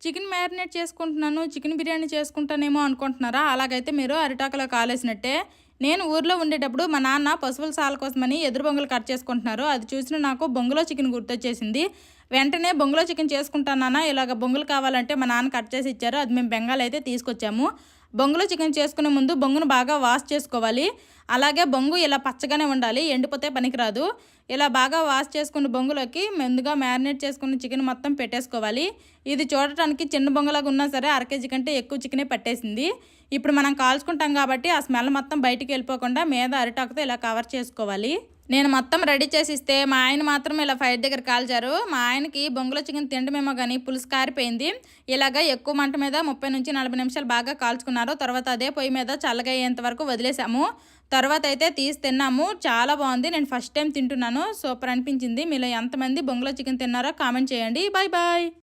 Chicken marinate చేసుకుంటున్నాను, chicken biryani చేసుకుంటానేమో అనుకుంటున్నారా? అలాగైతే మీరు అరిటాకులో కాలేసినట్టే. నేను ఊర్లో ఉండేటప్పుడు మా నాన్న పశువుల సాల కోసమని ఎదురు బొంగులు కట్ చేసుకుంటున్నారు. అది చూసిన నాకు బొంగులో చికెన్ గుర్తొచ్చేసింది. వెంటనే బొంగులో చికెన్ చేసుకుంటానా, ఇలాగ బొంగులు కావాలంటే మా నాన్న కట్ చేసి ఇచ్చారు. అది మేము బెంగాల్ అయితే తీసుకొచ్చాము. బొంగులో చికెన్ చేసుకునే ముందు బొంగును బాగా వాష్ చేసుకోవాలి. అలాగే బొంగు ఇలా పచ్చగానే ఉండాలి, ఎండిపోతే పనికిరాదు. ఇలా బాగా వాష్ చేసుకున్న బొంగులోకి ముందుగా మ్యారినేట్ చేసుకున్న చికెన్ మొత్తం పెట్టేసుకోవాలి. ఇది చూడటానికి చిన్న బొంగులాగా ఉన్నా సరే 1/2 కేజీ కంటే ఎక్కువ చికెనే పట్టేసింది. ఇప్పుడు మనం కాల్చుకుంటాం కాబట్టి ఆ స్మెల్ మొత్తం బయటికి వెళ్ళిపోకుండా మీద అరిటాకుతో ఇలా కవర్ చేసుకోవాలి. నేను మొత్తం రెడీ చేసి ఇస్తే మా ఆయన మాత్రం ఇలా ఫైర్ దగ్గర కాల్చారు. మా ఆయనకి బొంగులో చికెన్ తినడమేమో కానీ పులుసు కారిపోయింది. ఇలాగ ఎక్కువ మంట మీద 30 నుంచి 40 నిమిషాలు బాగా కాల్చుకున్నారు. తర్వాత అదే పొయ్యి మీద చల్లగా అయ్యేంత వరకు వదిలేసాము. తర్వాత అయితే తీసి తిన్నాము. చాలా బాగుంది. నేను ఫస్ట్ టైం తింటున్నాను. సూపర్ అనిపించింది. మీలో ఎంతమంది బొంగులో చికెన్ తిన్నారో కామెంట్ చేయండి. Bye bye.